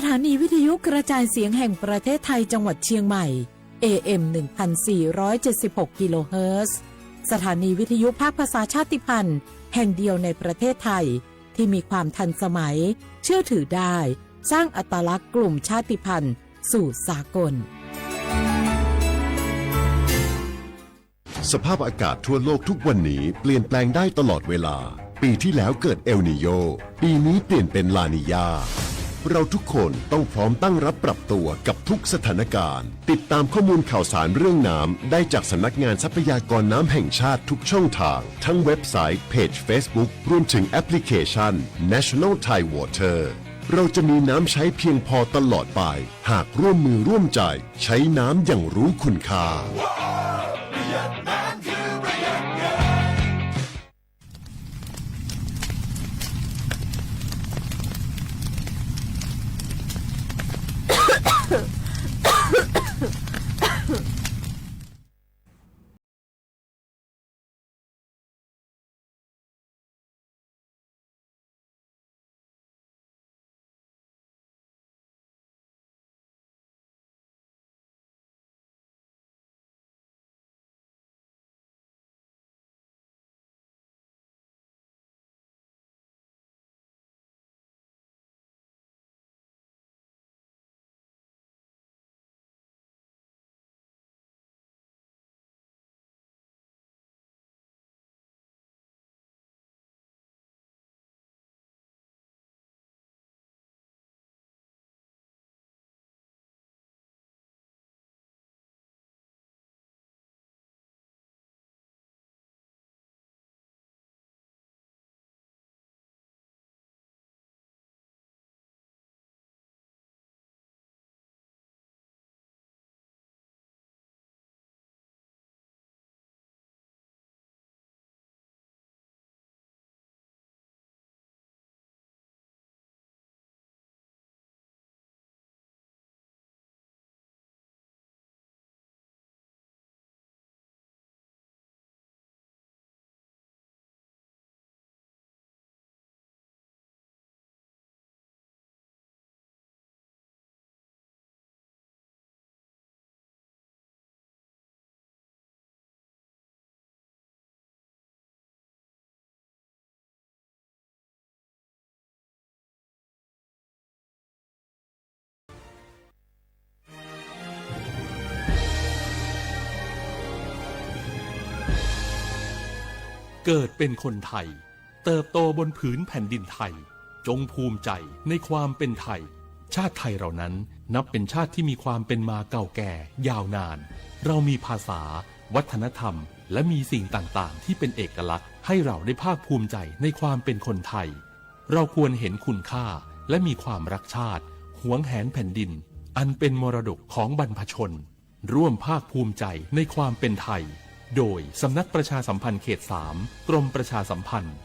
ถานีวิทยุกระจายเสียงแห่งประเทศไทยจังหวัดเชียงใหม่ AM 1476 กิโลเฮิรตซ์สถานีวิทยุภาคภาษาชาติพันธุ์แห่งเดียวในประเทศไทยที่มีความทันสมัยเชื่อถือได้สร้างอัตลักษณ์กลุ่มชาติพันธุ์สู่สากลสภาพอากาศทั่วโลกทุกวันนี้เปลี่ยนแปลงได้ตลอดเวลาปีที่แล้วเกิดเอลนีโญปีนี้เปลี่ยนเป็นลานีญาเราทุกคนต้องพร้อมตั้งรับปรับตัวกับทุกสถานการณ์ติดตามข้อมูลข่าวสารเรื่องน้ำได้จากสำนักงานทรัพยากรน้ำแห่งชาติทุกช่องทางทั้งเว็บไซต์เพจ Facebook รวมถึงแอปพลิเคชัน National Thai Water เราจะมีน้ำใช้เพียงพอตลอดไปหากร่วมมือร่วมใจใช้น้ำอย่างรู้คุณค่าเกิดเป็นคนไทยเติบโตบนผืนแผ่นดินไทยจงภูมิใจในความเป็นไทยชาติไทยเรานั้นนับเป็นชาติที่มีความเป็นมาเก่าแก่ยาวนานเรามีภาษาวัฒนธรรมและมีสิ่งต่างๆที่เป็นเอกลักษณ์ให้เราได้ภาคภูมิใจในความเป็นคนไทยเราควรเห็นคุณค่าและมีความรักชาติหวงแหนแผ่นดินอันเป็นมรดกของบรรพชนร่วมภาคภูมิใจในความเป็นไทยโดยสำนักประชาสัมพันธ์เขต 3 กรมประชาสัมพันธ์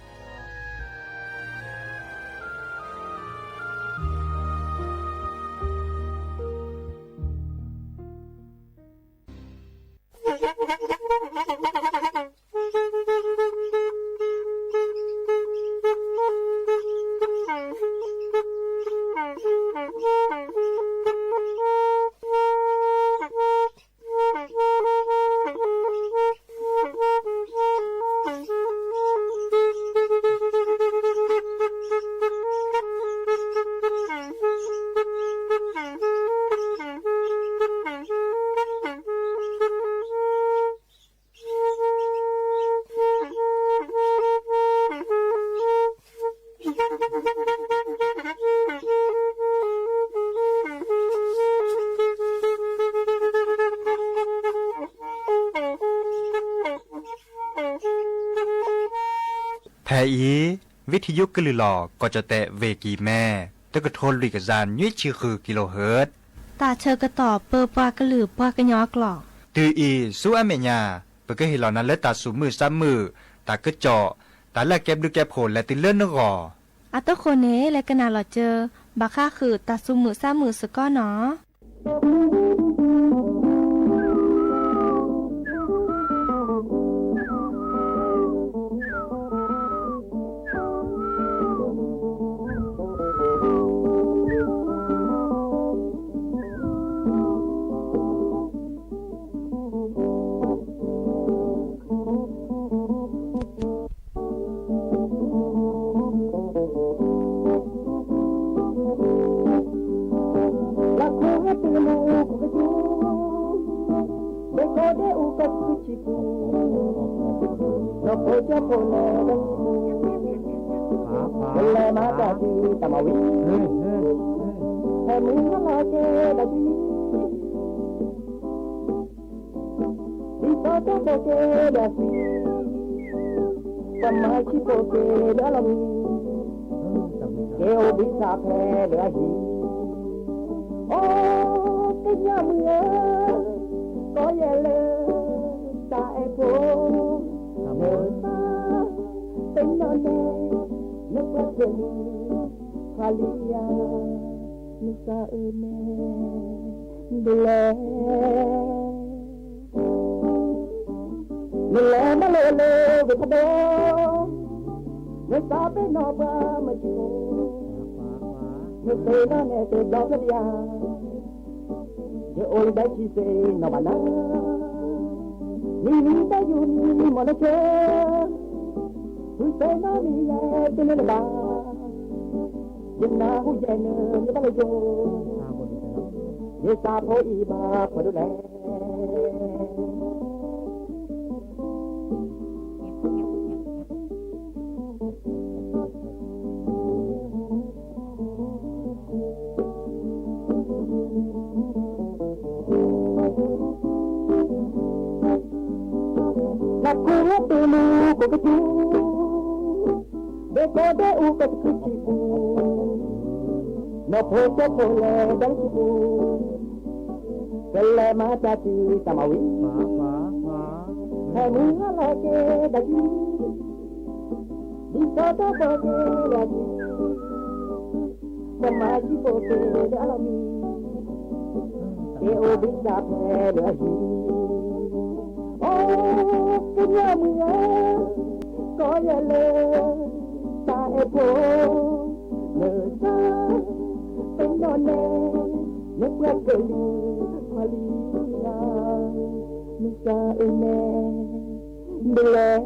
แพอีวิทยุกลือหลอก็จะแตะเวกีแม่ตะกะทนลุยกะจานยุ้ยชื่อคือกิโลเฮิรตซ์ตาเชอกระต่อเปอปากระหลือปากระยอกหลอกตืออีสู้อเมญาเปก็เห็นเหล่านั้นและตาสูมือซ้ำมือตากระเจาะตาละแก็บดูแก็บโผลและติเลื่อนนกออัตโคเนและกะนาหลอเจอบาค่าคือตาสูมือซ้ำมือสก้อเนาะ เ de uka kuchiku no poja pole le mata di tamawi hemi la ke da di di to ke da si pamachi ke da la mi ke obi sa phe da hi oh ke nya mưa có ye le ta e po nơ ta tên nó nè nó quá gần Halia nó sa nè lẹ nó lẹ về cái đó nó sa bên nó ba mà chịu nó tên nó nè tên đó cái gì ôi đã chỉ sẽ nó mà nó ni ta yu ni mà nó chơi tôi sẽ nó đi lại cho nên là ba nhưng na hu dạy nữa như bao giờ như ta thôi ba phải đối lại là cô từ lu của cái chú để có để u cái chi phù nó phô cho phô lệ đánh chi phù cái lệ mà ta chỉ ta màu ý hay muốn là cái đại đi đi cho ta có cái là gì mà chỉ phô cái đã làm gì cái ô biết ra thế là gì cái nhà mưa có nhà lên ta e po nơ ta tên nó nè nước quét cái Malia nước ta nè bê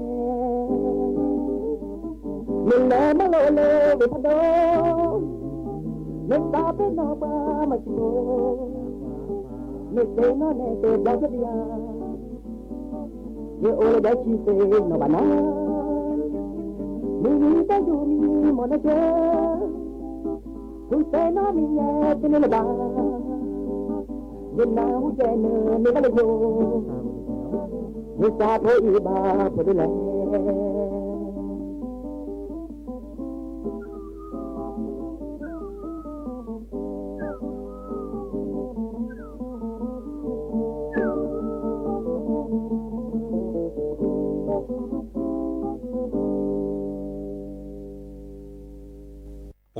mình nè nó lô lê về thật đó nước ta bên nó ba mà chịu nước tên nó nè tên đó cái gì ye ole da chi se no bana ni ta du ni mo na che tu se no mi ye te ne ba ye na hu je ne ne ba le yo ye sa tho i ba po de le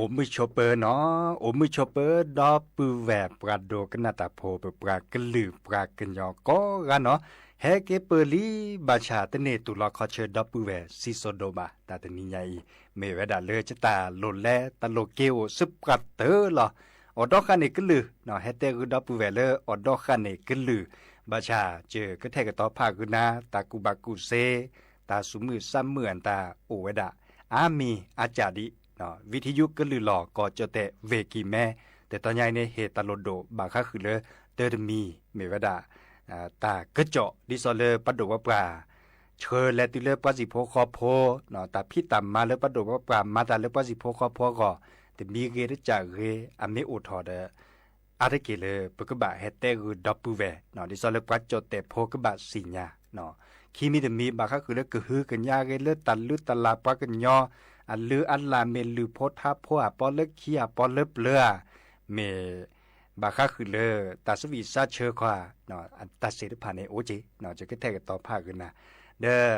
โอมือชอเปอร์เนาะโอมือชอเปอร์ดอปือแวบปราโดกันนาตาโพเปปรากลือปรากันยอก็กันเนาะเฮเกเปลีบาชาตเนตุลอคอเชดอปือแวซิโซโดบาตาตนิใหญ่เมเวดาเลจตาโลแลตะโลเกโอซึบกัดเตอลออดอคันเนกลือเนาะเฮเตกุดอปือแวเลอดอคันเนกลือบาชาเจอกะแทกะตอภากุนาตากุบากุเซตาสุมือซ้ำเหมือนตาโอเวดาอามีอาจาดิวิทยุก็ลือหลอกก็จะแต่เวกีแม่แต่ตอนใหญ่ในเหตุตลดโดบางครั้งคือเลยเตอร์มีเมวดาตากระเจาะดิซอเลปัดโดว่าปลาเชิญและติเลปัสิโพคอโพตาพี่ต่ำมาเลปัดโดว่าปลามาตาเลปัสิโพคอโพก็แต่มีเกได้จากเรอเมโอทอเดอาร์เกเลปกบะเฮเตคือดับปูเวดิซอเลปัดโจแต่โพกบะสิญญาคีมีแต่มีบางครั้งคือเลยกระหือกันยาเกเลตันลือตลาปะกันยออันลืออันลาเมลือโพธาพัวปอเล็กขี้ปอเล็บเลือเมบาคาคือเลอตาสวีซาเชอควาอันตัดเสด็จผ่านในโอเจจะก็แทกต่อภาคกันนะเด้อ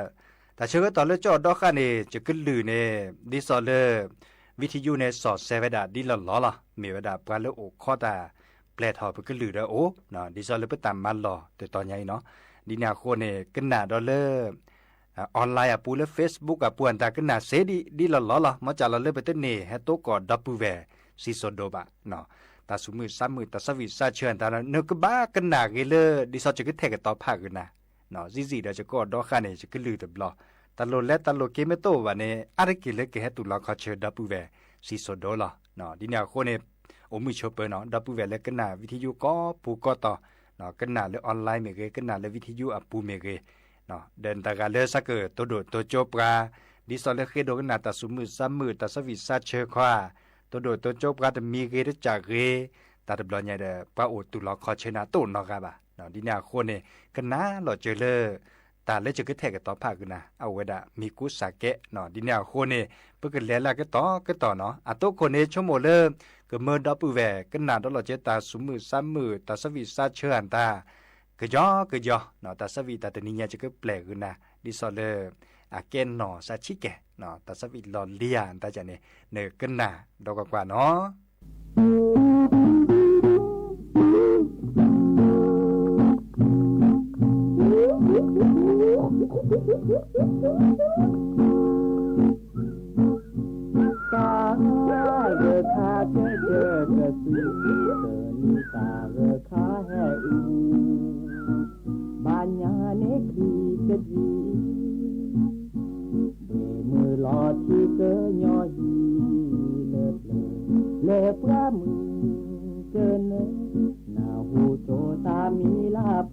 แต่เชื่อต่อเลยจอดอกค่ะนี่จะขึ้นลือเนี่ยดิซอเลวิทยุในสอดเซเวดาดิลล้อล่ะเมวดาปลาเลโอข้อตาแปลทอไปขึ้นลือเด้อโอ้ดิซอเลไปตามมันหล่อแต่ตอนใหญ่เนาะดินาโคเนี่ยกันหนาดอลเลอออนไลน์ปูและ Facebook ปูอันตากันน่าเสดีละล้อมาจากเราเลยไปเต้นนี่ให้โตก่อดับปูแวซิโซโดบะตาสุมือซ้ำมือตาสวิซาเชิญตาเนกบ้ากันน่าเกลดิซอจะก็แทกต่อภาคกันนะซิเดี๋ยวจะก็ดอกข้านี่จะก็ลือตบล้อตาโลและตาโลเกเมโตวันนี้อะไรกิเลกให้ตุลาคอเชิญดับปูแวซิโซโดล่ะดิเนี่ยคนเนี่ยโอมือชอเปอร์ดับปูแวแล้วกันน่าวิทยุก็ปูก็ต่อ เนาะกันหน้าเลยออนไลน์เมเกกันหน้าเลยวิทยุอัปปูเมเกเนาะเดินตากาเลยสักเกอตัวโดดตัวโจปราดิซอลเลเคโดกันหน้าตาสุมือซ้ำมือตาสวิซาเชอควาตัวโดดตัวโจปราจะมีเกได้จากเกตาตบลอใหญ่เด้อปะโอตุลอคอชนะตุนเนาะครับเนาะดินาคนนี่กันหน้าหลอเจอเลยตาเลยจะก็แทกกับต่อภาคนะเอาไว้ดะมีกุสาเกะเนาะดินาคนนี่เพิ่นก็แลละก็ต่อเนาะอะโตคนนี่ชั่วโมงเริ่มก็เมื่อดอปูแวกันหน้าดอลอเจตาสุมือซ้ำมือตาสวิซาเชออันตากะยอเนาะตาสวิตาตะนิญาจะก็แปลกขึ้นนะดิซอเลอาเกนเนาะซาชิเกะเนาะตาสวิลอเลียนตาจะเนี่ยเนกันหน้าดอกกว่าเนาะตาเรคาเจเจกะสีเตนิตาเรคาแฮอูบานญาเนครีกะจีเบมือลอที่เกยอฮีเลปรามือเจเนนาหูโจตามีลาเป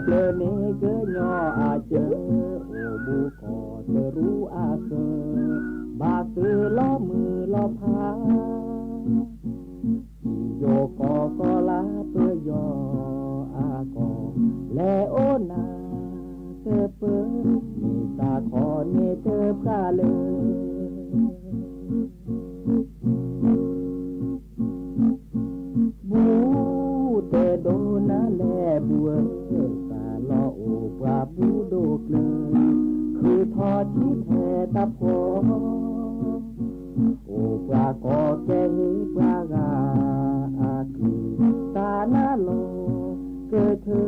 เปลเนเกยออาเจอโอบุกอเตรู้อาเกบาซื้อล้อมือล้อพาโยกอกอลาเปยออากอและโอนาเตเปมีตาคอเนเตพกาเลยบูเตโดนาแลบัวสาลอโอปราบูโดกเลยคือทอที่แท้ตะพอโอปรากอแกหิปรากาอาคือตาหน้าโลเกิดเธอ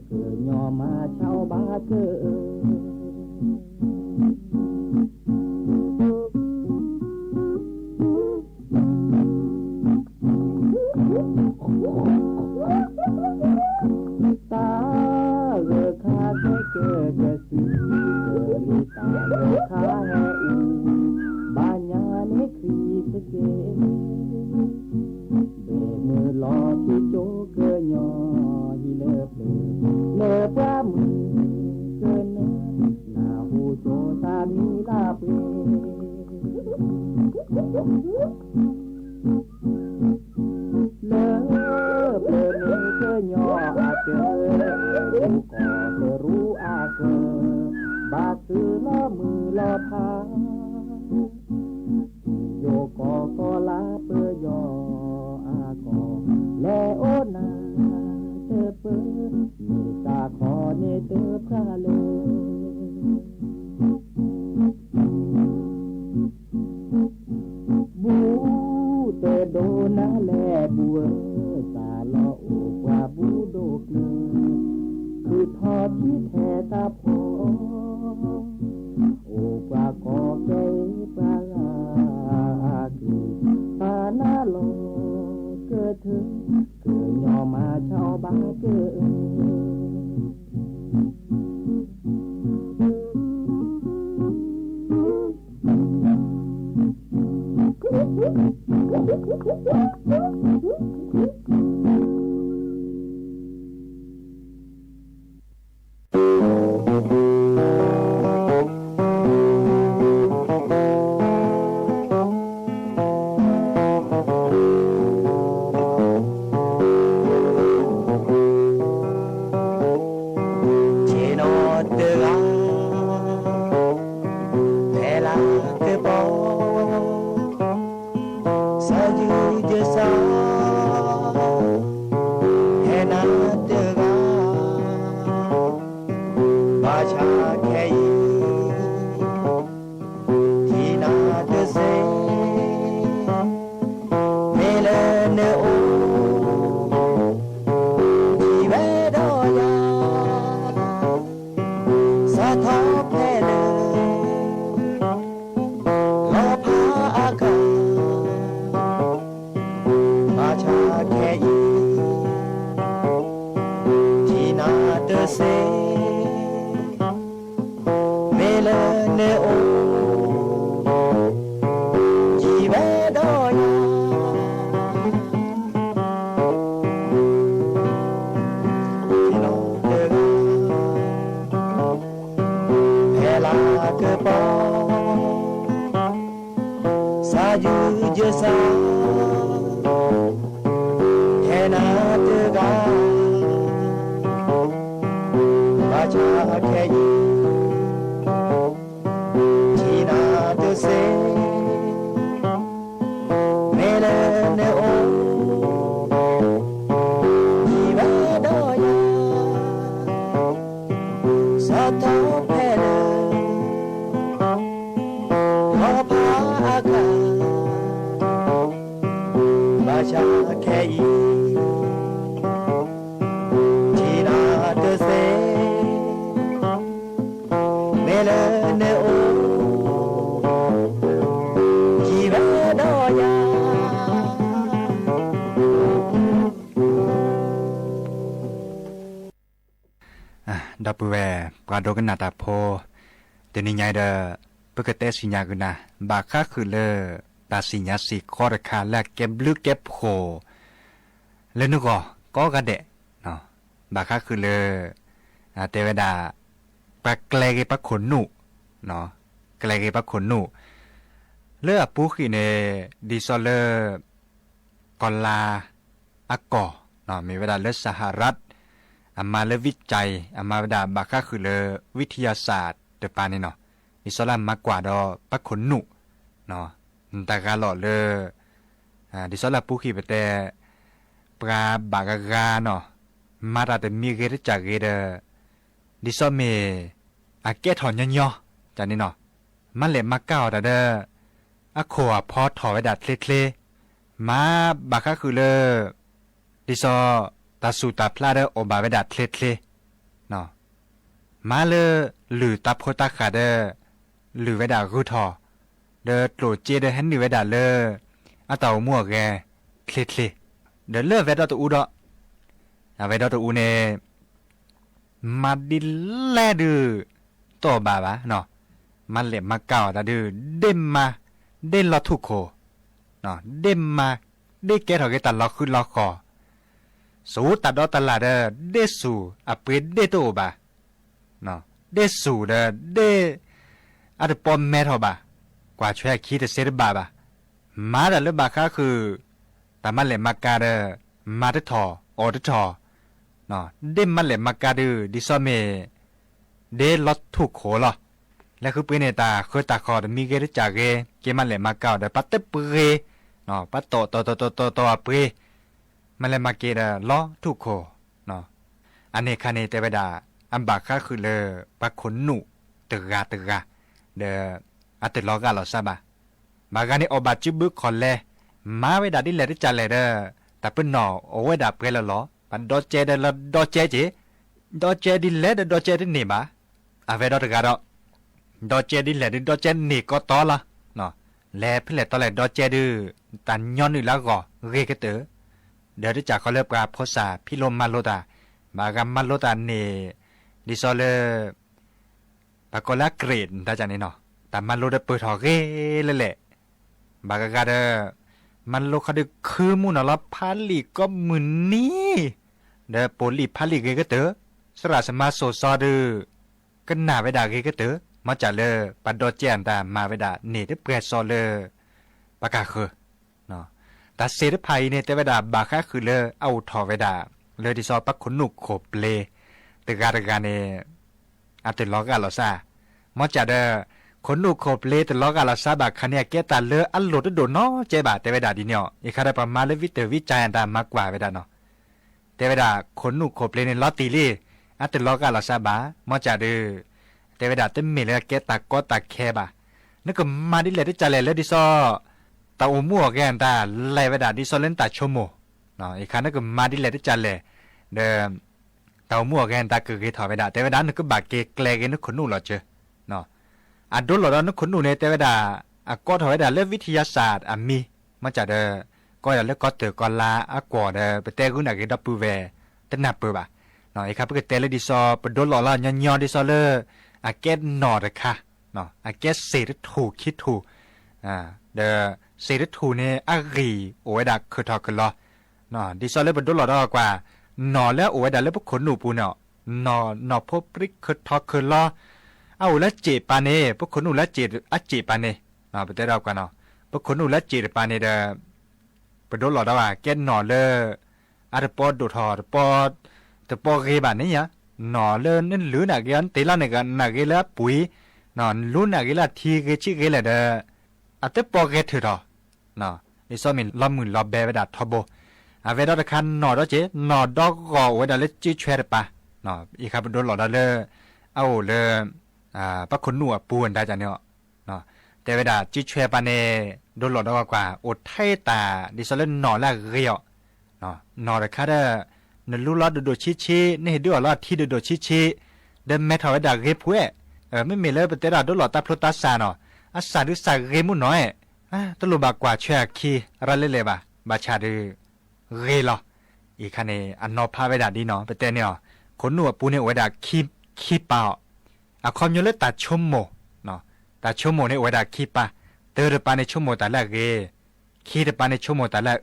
เกิดยอมาเช่าบาเกิดตาเรคาเกเกเกสีเกลิตาเรคาแฮอูบานญาเนครีเกเกเบมือลอที่โจเกยอฮิเลปรามือเกเนนาหูโจตามีลาเปเลเปเนเกยออาเจอบุกอเตรู้อาเกบาซื้อล้อมือล้อพาโยกอกอลาเปยออากอและโอนาเตเปมีตาคอเนเตพระเลยบูเตโดนาแลบัวสาลอโอปราบูโดกเลยคือทอที่แท้ตาพอโอปรากอเกปราคือตาหน้าโลเกิดเธอเกิดยอมาเช่าบาเกิดเมลเนโอ ชาแค่อีทีนาเตเซเมเลเนโอจีเวดอยาดับเวปราโดกันนาตาโพเดนิยายเดปกติสิญญากุนะบาค่าคือเลตาสิญญาสิคอรคาและเก็บลึกเก็บโผแล้วนึกก็กระเดะเนาะบาค่าคือเลเทวดาปากแกลกปากขนหนุเนาะแกลกปากขนหนุเลือปูขีเนดิซอเลกอลาอากอเนาะมีเวลาเลือสหรัฐอามาเลวิจัยอามาดาบาค่าคือเลวิทยาศาสตร์เดปานี่เนาะอิสลามมากกว่าดอปักขนหนุเนาะตากาหล่อเลดิสลาปูขีไปแต่ปลาบากากาเนาะมาราแต่มีเกตจากเกเดดิสเมอาเกถอนยอจานนี่เนาะมันเลยมาเก้าแต่เดอะโคพอถอไว้ดัดเคลมาบาค่าคือเลดิซอตาสูตาพลาเดโอบาไว้ดัดเคลเนาะมาเลหรือตาโพตาขาเดหรือไว้ดัดรูทอเดอโตเจเดฮันนี่ไว้ดัดเลอะเต่ามั่วแกเคลเดอเลือไว้ดัดตัวอูดอไว้ดัดตัวอูเนมาดิแลดือตัวบาเนาะมันเล็บมาเก่าตาดือเดมมาเดนลอทุกโคเนาะเดมมาเดแกถอแกตัดล็อกขึ้นล็อกคอสูตัดดอตลาดเดสูอะเปเดโตบาเนาะเดสูเดอะเดปอมแม่ทอบากว่าช่วยคิดเสดบามาดเลบาค่าคือแต่มันเล็บมากามาดทอออดทอเนาะเดมมันเล็บมากาดือดิซอเมเดลอทุกโคลอและคือเป็นเนตาเคยตาคอมีเกตจากเกมันเล็บมาเก่าเดปัตเตเปเรเนาะปัตโตเปรมันเลยมาเกดล้อทุกโคเนาะอันนี้คันเนเตเวดาอันบาค่าคือเลปักขนหนุตึกาเดอัตลอกาลอซาบาบากานี่อบาจิบุคอนเลมาเวดาดิเลริจัลเลเดแต่เป็นนอโอเวดาเปลลอปันดอเจเดลดอเจเจดอเจดิเลดอเจดิเนบาอาเวดอตกาดอดอเจดิเลดอเจนี่ก็ตอละเนาะแลเพลตอเลดอเจดืตันย้อนนี่ละก็เรกเตอเดี๋ยวจากเขาเลิกกับภาษาพิลมมาโลตาบากามาโลตาเนดิซอเลปากลาเกรดตาจานี่เนาะแต่มันโลดเปิดหอกเลยแหละบากากาเดมันโลคาดคือมุนอลพาลีก็มืนนี้เดโปลีพาลีก็เตอสระสมาโซซอดืก็หน้าเวดาก็เตอมาจากเลปัดดอเจนตามาเวดาเนตเปรซอเลปากาคือเนาะแต่เสดภัยเนี่ยแต่เวดาบาค่าคือเลเอาทอเวดาเลยที่ซอปักขนนุกโขบเลแต่การเนี่ยอาจจะล้อกันหรอซามาจากเดคนนูโคเปเลตลอกาลาซาบาคันเนียเกตาเลอัลโลดโดเนาะเจบาเตเวดาดิเนาะอีคาได้ประมาณเลวิเตวิจัยอันดามากกว่าเวดาเนาะเตเวดาคนนูโคเปเลเนลอตีลีอัตลอกาลาซาบามอจาเดเตเวดาเตเมเลเกตากอตาแคบานึกมาดิเลดิจาเลเลดิซอตาอมัวแกนตาไลเวดาดิซอเลนตาชโมเนาะอีคานึกมาดิเลดิจาเลเดตาอมัวแกนตาคือเกทอเวดาเตเวดานึกบาเกแกลเกนึกคนนูหรอเจเนาะอันโดนหลอดนึกคนหนูในเทวดาก็ถอยดาเรื่องวิทยาศาสตร์มีมันจะก็อย่าเลือกก็เตอก็ลาก่อไปเตะกุนักดับปูเวแต่หนับเปิบเนาะไอ้ครับเตะเลยดิซอไปโดนหลอดแล้วย้อนดิซอเลยเกตหนอดค่ะเนาะเกตเสดถูกคิดถูกเสดถูกเนี่ยรีโอ้ยดักคือทอคือล้อเนาะดิซอเลยไปโดนหลอดกว่าหนอแล้วโอ้ยดักแล้วพวกขนหนูปูเนาะหนอพบปริกคือทอคือล้อเอาละเจปาเน่พวกคนนู้นละเจอะเจปาเน่เนาะไปเตะเรากันเนาะพวกคนนู้นละเจปาเน่ไปโดนหลอดว่าแกนหนอเลยอาร์ปอดดูทอปอดแต่ปอเกบานนี่ยหนอเลยนั่นหรือนักยันเตล่าเนี่ยกันนักเกล้าปุ๋ยนอนลุ้นนักเกล้าทีเกชิเกล้าอาแต่ปอเกถือทอเนาะนี่ซ้อมมีล้อมมือล้อแบไปดัดทบอาเวดาคันหนอดเจหนอดอกก่อไว้ดัดเล็กจีเชรปะเนาะอีครับโดนหลอดเลยเอาเลยปักขนหนูปูนได้จ้ะเนาะ แต่เวลาจิช่วยปานเนโดนหลอดกว่าอดไทตาดิซอลนอละเรียวเนาะนอละคาเดนลูลอดโดชินี่เดือลอดที่โดชิเดมเมทาวดาเรพวยไม่มีเลยเป็นแต่ละโดนหลอดตาพลตาซาเนาะอาซาดุซาเรมุน้อยตลุบากว่าช่วยคีอะไรเลยบ่าบาชาดืเรลออีคันเนอันนอพาเวดาดีเนาะเป็นแต่เนี่ยคนหนูปูเนี่ยเวดาคีเปล่าอะคอมยูเลตาชมโมเนาะตาชมโมเนี่ยเวดาคีปาเตอร์ปาเนี่ยชมโมตาละเรคีเดปาเนี่ยชมโมตาละ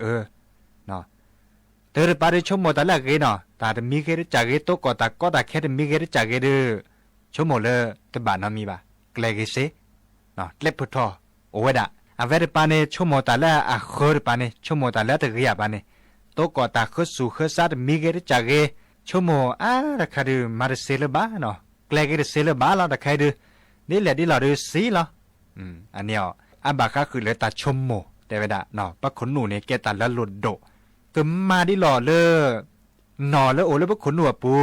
เนาะเตอร์ปาเนี่ยชมโมตาละเรเนาะตาเดมีเกเรจากเรโตก็ตาแค่เดมีเกเรจากเรชมโมเลตบานามีบ่าเกลเกเซเนาะเล็บพุทธโอเวดาอะเวดปาเนี่ยชมโมตาละอะคอร์ปาเนี่ยชมโมตาละตะเรียปาเนี่ยโตก็ตาคือสู่คือซาดมีเกเรจากเรชมโมระคาดูมาเซเลบ้าเนาะเกลเกเซเลบ้าแล้วตะใครดูนี่แหละที่เราดูสีละอันเนี้ยอันบาคาคือเลยตาชมโมแต่เวดาเนาะปะขนหนูเนี่ยแกตาละหลุดโดก็มาดิหล่อเลยนอแล้วโอแล้วปะขนหนูปู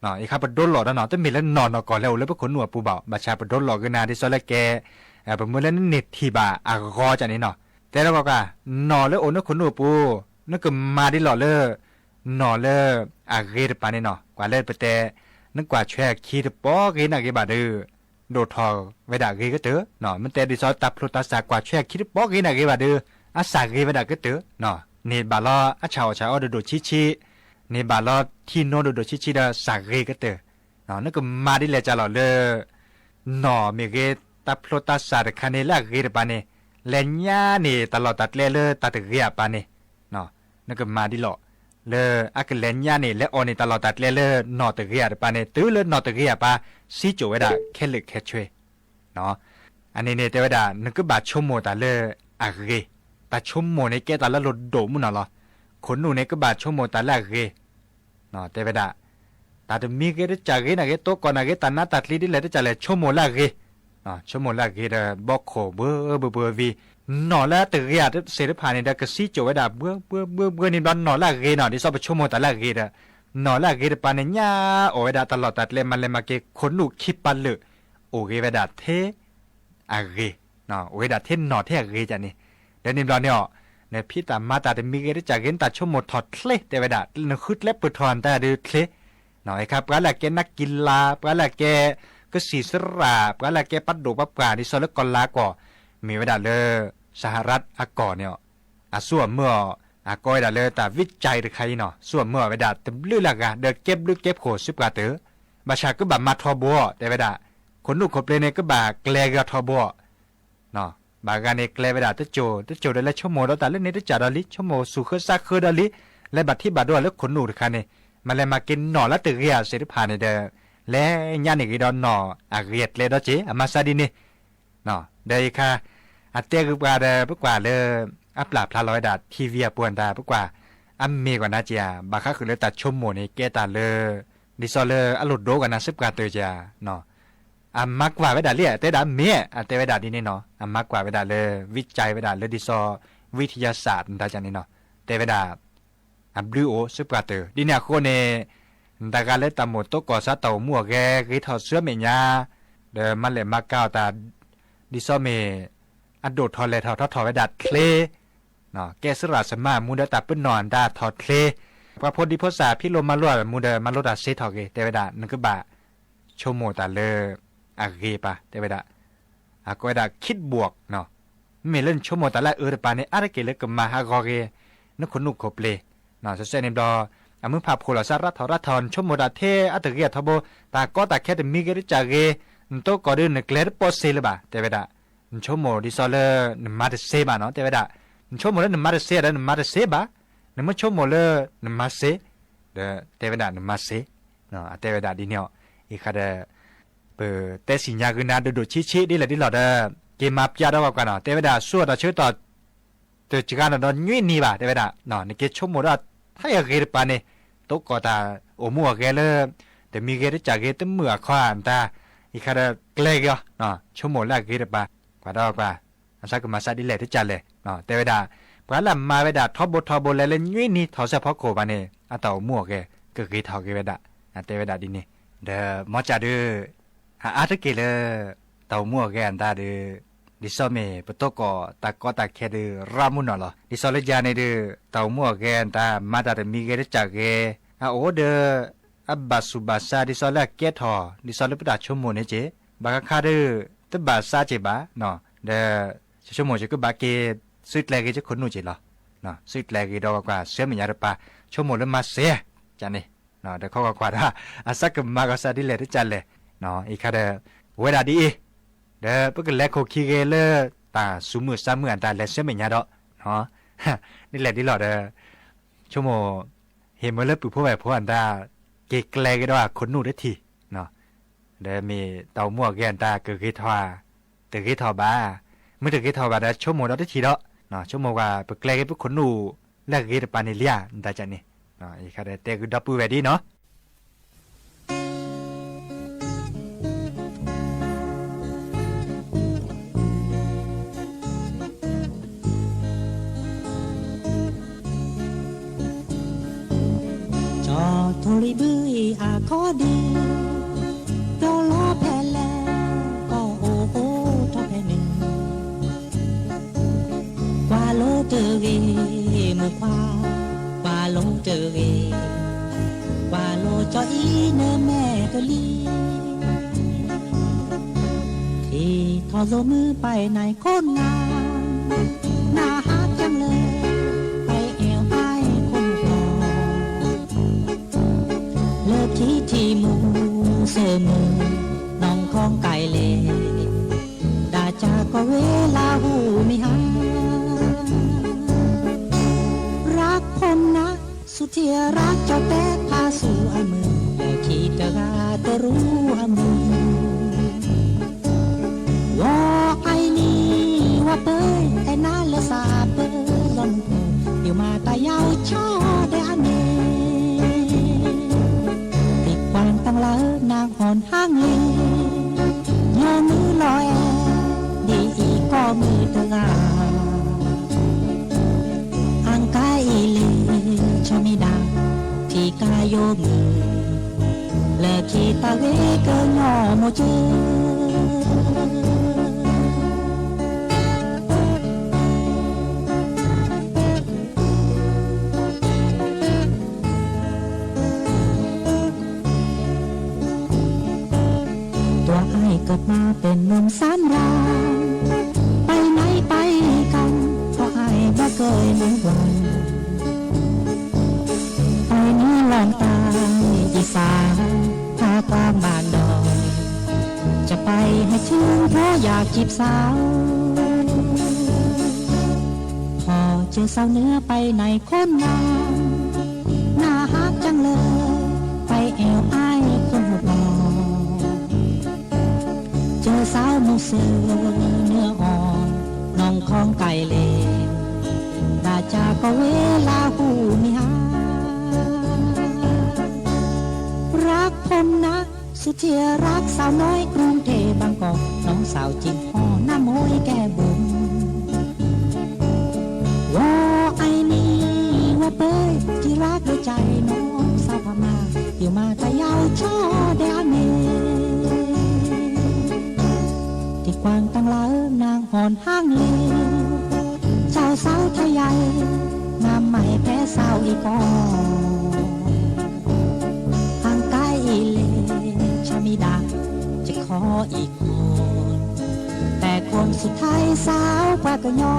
เนาะไอ้ข้าปะโดนหล่อแล้วเนาะต้องมีแล้วนอนก่อนแล้วโอแล้วปะขนหนูปูเบาบาชาปะโดนหล่อกันนาที่ซอละแกปะเมื่อแล้วเน็ตทีบาอากอจากนี้เนาะแต่เราบอกว่านอแล้วโอแล้วขนหนูปูนั่นก็มาดิหล่อเลยนอเลยอาเกตปานี่เนาะกว่าเล่นไปแต่นั่นกว่าแช่คีดปอเกน่ะเกบาดื้อโดทอเวดาเกก็เตอเนาะมันแต่ดิซอตับพลุตาสากว่าแช่คิดปอเกน่ะเกบาดื้ออาสาเกเวดาก็เตอเนาะนี่บาลออาชาวโดชินี่บาลอที่โนโดชิดาสาเกก็เตอเนาะนั่นก็มาดิแลจะหล่อเลยเนาะมีเกตับพลุตาสาคันนี่ละเกปานี่แลญญานี่ตลอดตัดเลตัดเรียปานี่เนาะนั่นก็มาดิหล่อเลอักเลนยานี่และออนี่ตลอดตัดเลนอตเกียปาเนี่ยตื้อเลนอตเกียปาซีโจเวดาแค่ลึกแค่ช่วยเนาะอันนี้เนี่ยเตวดานึกก็บาดชมโมตาเลอะเกตาชมโมในแกตาละลดโดมุนน่ะเหรอคนหนูเนี่ยก็บาดชมโมตาละเกเนาะเตวดาตาจะมีเกได้จากเกนะเกโตก่อนนะเกตานาตัดลีดิเลได้จากเลยชมโมละเกเนาะชมโมละเกเดบอกโคเบอร์วีนอละตะเกียเสร็จผ่านนี่ดากซีโจไว้ดาเบื่อนี่บ้านนอละเกเนาะดิซอบไปชั่วโมงตะละเกเดนอละเกเดปานเนี่ยโอไว้ดาตลอดตัดเลยมันเลยมาเกคนลูกคิดปันเลยโอเกไว้ดาเทอะเกเนาะโอไว้ดาเทนอเทอะเกจันนี่เดี๋ยวนี้เราเนี่ยเนี่ยพี่ตามาตาเดมีเกได้จากเห็นตาชั่วโมงถอดเคลแต่ไว้ดานคึดเล็บเปิดถอนตาดูเคลเนาะไอ้ครับปลาละแกนักกีฬาปลาละแกก็สีสระปลาละแกปัดดูปับกาดิซอลกอลลาก่อมีไว้ดาเลยสหรัฐอากอเนี่ยส่วนเมื่ออากอยดาเลยแต่วิจัยหรือใครเนาะส่วนเมื่อเวดาเต็มเรื่องละกันเดินเก็บโขสุกาเตอบัชาก็แบบมาทอบัวแต่เวดาคนลูกคนเปลเนี่ยก็แบบแกลกทอบัวเนาะบางการเนี่ยแกลเวดาตะโจได้ละชั่วโมงแล้วแต่เรื่องนี้ตะจ่าดอลิชั่วโมงสุขซักคือดอลิและบัดที่บัดด้วยแล้วคนลูกหรือใครเนี่ยมันเลยมากินหน่อและตื่นเรียเสร็จผ่านเนี่ยเด้อและย่านนี่ก็ดอนหน่ออาเรียดเลยดอเจอามาซาดินี่เนาะได้ค่ะอันเตะกว่าเด้อปกว่าเลยอัปลาพลาร้อยดาทีวีปวนดาปกว่าอัมเมกว่านาจียบาคาคือเลยตัดชมโมนี่แกตาเลยดิซอเลอลุดโดกันนะ10กว่าตัวจ้าเนาะอัมมักว่าไว้ดาเลียเตดาเมียอันเตไว้ดาดีนี่เนาะอัมมักว่าไว้ดาเลยวิจัยไว้ดาเลยดิซอวิทยาศาสตร์ดาจันนี่เนาะเตไว้ดาอัมบลูโอ10กว่าตัวดิเนี่ยโคเนดากาเลตามหมดตกก่อซะเต่ามั่วแกกิทอเสื้อเมียเดอมันเลยมักก้าวตาดิซอเมอดโดดทอเลทอไว้ดัดเคลเนาะแกสระสมามูดตาเปิ้นนอนดาทอเคลพระโพธิโพสาพี่ลมมาลวดมูเดมาลดาเซทอเกเตเวดานึกบะโชโมตาเลอะเกปะเตเวดาอะก็เวดาคิดบวกเนาะเมเล่นโชโมตาละปาเนี่ยอะเกเลกมาฮากอเกนึกคนนุกโคเปลเนาะเซเนมดออะมึงภาพโคลสารัททอนโชโมดาเทอะตะเกทอโบตาก็ตาแค่แต่มีเกริจาเกนโตก็ดึนเกลรปอเซลบะเตเวดาชมโมดิซอเลนมาเดเซบาเนาะเตเวดาชมโมเลนมาเดเซนมาเดเซบานมชมโมเลนมาเซเดเตเวดานมาเซเนาะเตเวดาดิเนาะอีคาเดเปเตสิญากุนาดูชิดิละดิหลอดเกมาปยาดอกกันเนาะเตเวดาสัวตะชื่อต่อตจิกานดอนยุยนี่บาเตเวดาเนาะนี่เกชมโมดาถ้าอยากเกรปานี่ตกก็ตาโอมัวเกเลแต่มีเกรจากเกตเมื่อควานตาอีคาเดเกลกเนาะชมโมละเกรปากว่าดอกว่าอาศัยก็มาซาดิเลที่จัดเลยเนาะเตเวดาปลาลำมาเวดาทอบเลยเล่นยุยนี่ทอเฉพาะโคบานี่อะเต่ามั่วแกก็คือทอเกเวดาเตเวดาดินี่เดอมอจาดืออาตะเกเลเต่ามั่วแกอันตาดือ ดิซอเมปะตอกอตากอตาแคเดรามุนนอลอดิซอเลจาเนเดตาวมัวแกนตามาตาเดมีเกเดจักเกอะโอเดอับบาสุบาซาดิซอละเกทอดิซอเลปดาชมโมเนเจบากะคาเดตบาซาเจบาเนาะเดชมโมเจก็บาเกสุดแลเกจะคนนูเจลอเนาะสุดแลเกดอกกว่าเสียมยาระปาชมโมเลมาเสียจันนี่เนาะเดเขาก็กว่าดาอาซักกมากะซาดิเลเดจันเลเนาะอีคาเดเวลาดีเดปกแลโคคีเกเลตาสุมือซามืออันตาเลเสียมยาดอกเนาะนี่แหละดิหลอดชมโมเฮมเลปุพแบบพอันตาเกกแลก็ว่าคนนูได้ทีเนาะเดมีเตามั่วแกนตาเกิดกิทวาเตกิทอบาเมื่อเตกิทอบาได้ชั่วโมงได้ทีเนาะเนาะชั่วโมงว่าเปแกลก็คนนูแลกกิตปานิเลียนตาจันนี่เนาะอีกค่ะเตกดับปูเวดีเนาะโทริบุยอาคอดีโดโลแพลก็โอโอทอแพหนึ่งกว่าโลเจอเกมือควากว่าโลเจอเกกว่าโลจออีเนแม่กะลีที่ทอโลมือไปในคนงามน่าฮักจังเลยที่มูเสมูน้องของไก่เลดาจาก็เวลาหูมิหารักคนนะสุดที่รักเจ้าแต่พาสู่อามือแต่คิดจะกาแต่รู้อามือว่าไอ้นี่ว่าเปยไอ้น่าละสาเปยลอนเดี๋ยวมาตายาวช่อได้อันนี้ตั้งละนางหอนห้างลียอมือลอยดีอีก็มือตะงาอังกายลีชมิดาที่กายโยมือและขีตาเวเกยอโมเจเกิดมาเป็นหนุ่มสานรามไปไหนไปกันก็ไอ้บ่เคยลืมวันไปนี้ลองตายอีสานภาคกลางบ้านดอยจะไปให้ถึงเพราะอยากจีบสาวพอเจอสาวเนื้อไปในคนงามน่าฮักจังเลยไปแอวอ้ายคนหัวบอเจอสาวมุเสือเนื้ออ่อนน้องของไก่เลดาจาก็เวลาหูมิหารักผมนะสุดที่รักสาวน้อยกรุงเทพบางกอกน้องสาวจิงห่อน้ำโมยแก้บุญว่าไอ้นี่ว่าเป้ยที่รักด้วยใจน้องสาวพม่าอยู่มาแต่ยาวช่อเดอเมที่กวางตั้งเล้านางหอนห้างเลเจ้าสาวไทยใหญ่งามใหม่แพ้สาวอีกอห่างกายอีเลชามิดาจะขออีกคนแต่คนสุดท้ายสาวกว่าก็ยอ